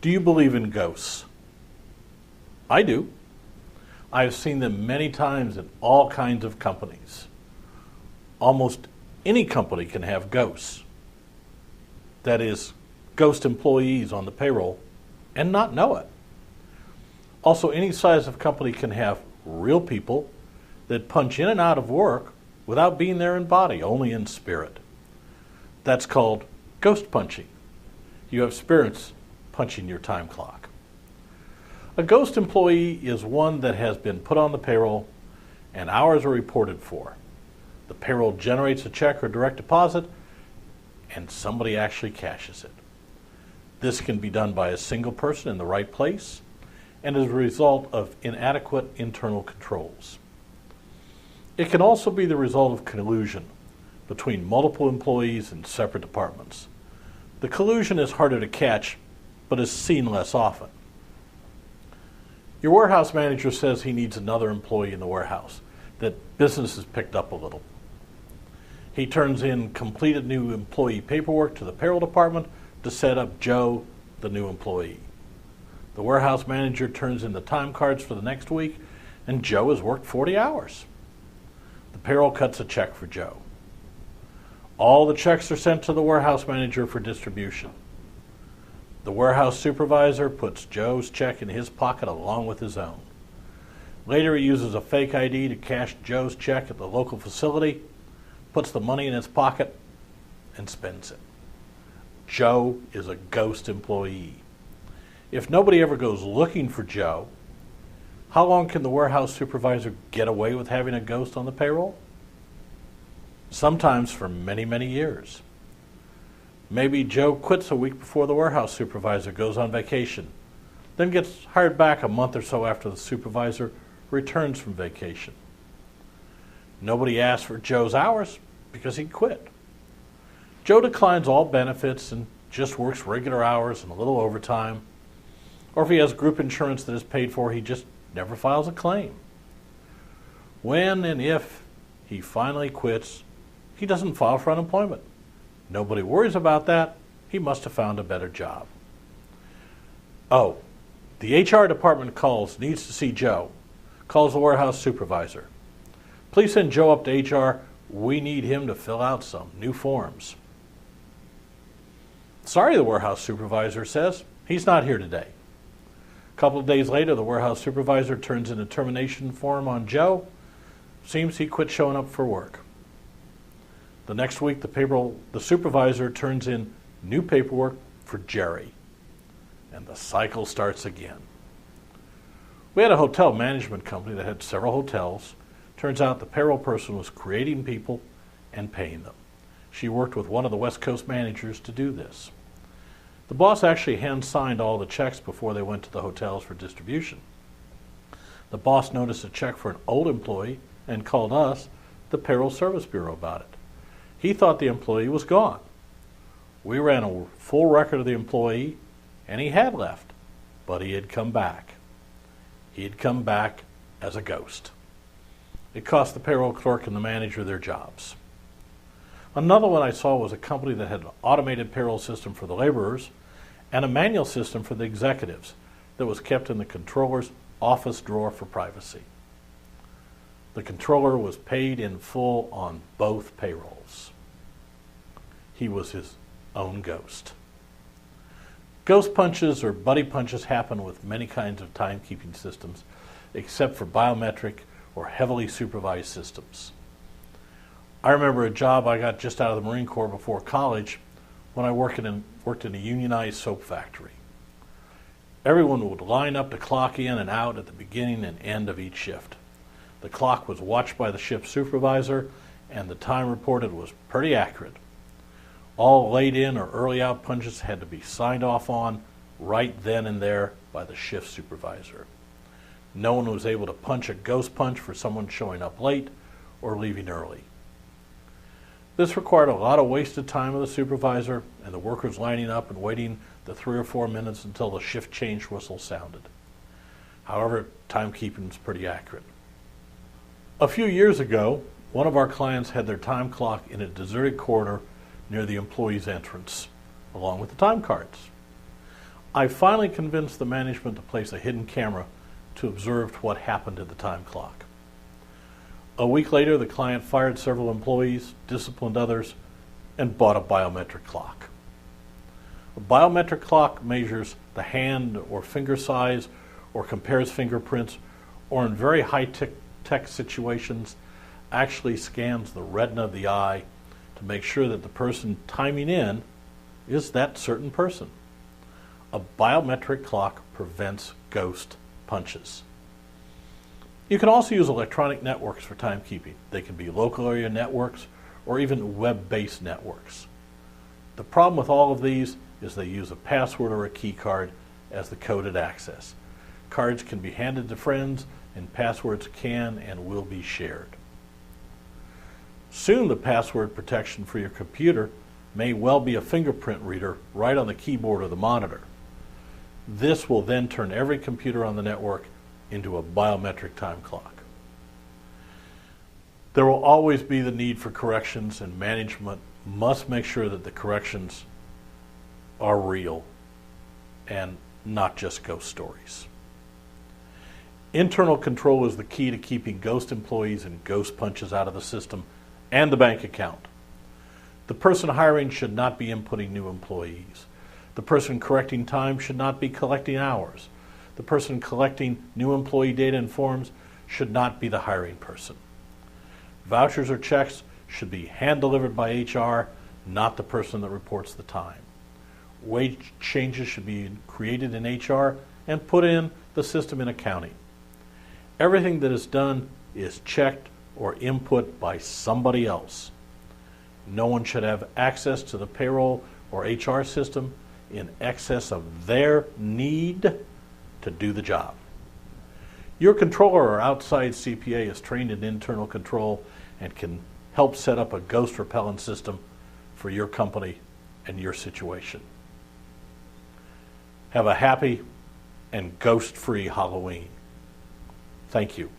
Do you believe in ghosts? I do. I've seen them many times in all kinds of companies. Almost any company can have ghosts. That is, ghost employees on the payroll and not know it. Also, any size of company can have real people that punch in and out of work without being there in body, only in spirit. That's called ghost punching. You have spirits punching your time clock. A ghost employee is one that has been put on the payroll and hours are reported for. The payroll generates a check or direct deposit and somebody actually cashes it. This can be done by a single person in the right place and as a result of inadequate internal controls. It can also be the result of collusion between multiple employees in separate departments. The collusion is harder to catch, but is seen less often. Your warehouse manager says he needs another employee in the warehouse, that business has picked up a little. He turns in completed new employee paperwork to the payroll department to set up Joe, the new employee. The warehouse manager turns in the time cards for the next week, and Joe has worked 40 hours. The payroll cuts a check for Joe. All the checks are sent to the warehouse manager for distribution. The warehouse supervisor puts Joe's check in his pocket along with his own. Later, he uses a fake ID to cash Joe's check at the local facility, puts the money in his pocket, and spends it. Joe is a ghost employee. If nobody ever goes looking for Joe, how long can the warehouse supervisor get away with having a ghost on the payroll? Sometimes for many, many years. Maybe Joe quits a week before the warehouse supervisor goes on vacation, then gets hired back a month or so after the supervisor returns from vacation. Nobody asked for Joe's hours because he quit. Joe declines all benefits and just works regular hours and a little overtime. Or if he has group insurance that is paid for, he just never files a claim. When and if he finally quits, he doesn't file for unemployment. Nobody worries about that. He must have found a better job. Oh, the HR department needs to see Joe. Calls the warehouse supervisor. Please send Joe up to HR. We need him to fill out some new forms. Sorry, the warehouse supervisor says. He's not here today. A couple of days later, the warehouse supervisor turns in a termination form on Joe. Seems he quit showing up for work. The next week, the supervisor turns in new paperwork for Jerry. And the cycle starts again. We had a hotel management company that had several hotels. Turns out the payroll person was creating people and paying them. She worked with one of the West Coast managers to do this. The boss actually hand-signed all the checks before they went to the hotels for distribution. The boss noticed a check for an old employee and called us, the Payroll Service Bureau, about it. He thought the employee was gone. We ran a full record of the employee, and he had left, but he had come back. He had come back as a ghost. It cost the payroll clerk and the manager their jobs. Another one I saw was a company that had an automated payroll system for the laborers and a manual system for the executives that was kept in the controller's office drawer for privacy. The controller was paid in full on both payrolls. He was his own ghost. Ghost punches or buddy punches happen with many kinds of timekeeping systems, except for biometric or heavily supervised systems. I remember a job I got just out of the Marine Corps before college when I worked in a unionized soap factory. Everyone would line up to clock in and out at the beginning and end of each shift. The clock was watched by the shift supervisor, and the time reported was pretty accurate. All late in or early out punches had to be signed off on right then and there by the shift supervisor. No one was able to punch a ghost punch for someone showing up late or leaving early. This required a lot of wasted time of the supervisor and the workers lining up and waiting the 3 or 4 minutes until the shift change whistle sounded. However, timekeeping is pretty accurate. A few years ago, one of our clients had their time clock in a deserted corridor near the employee's entrance, along with the time cards. I finally convinced the management to place a hidden camera to observe what happened to the time clock. A week later, the client fired several employees, disciplined others, and bought a biometric clock. A biometric clock measures the hand or finger size or compares fingerprints, or in very high-tech situations, actually scans the retina of the eye to make sure that the person timing in is that certain person. A biometric clock prevents ghost punches. You can also use electronic networks for timekeeping. They can be local area networks or even web-based networks. The problem with all of these is they use a password or a key card as the coded access. Cards can be handed to friends, and passwords can and will be shared. Soon the password protection for your computer may well be a fingerprint reader right on the keyboard or the monitor. This will then turn every computer on the network into a biometric time clock. There will always be the need for corrections, and management must make sure that the corrections are real and not just ghost stories. Internal control is the key to keeping ghost employees and ghost punches out of the system and the bank account. The person hiring should not be inputting new employees. The person correcting time should not be collecting hours. The person collecting new employee data and forms should not be the hiring person. Vouchers or checks should be hand-delivered by HR, not the person that reports the time. Wage changes should be created in HR and put in the system in accounting. Everything that is done is checked or input by somebody else. No one should have access to the payroll or HR system in excess of their need to do the job. Your controller or outside CPA is trained in internal control and can help set up a ghost repellent system for your company and your situation. Have a happy and ghost-free Halloween. Thank you.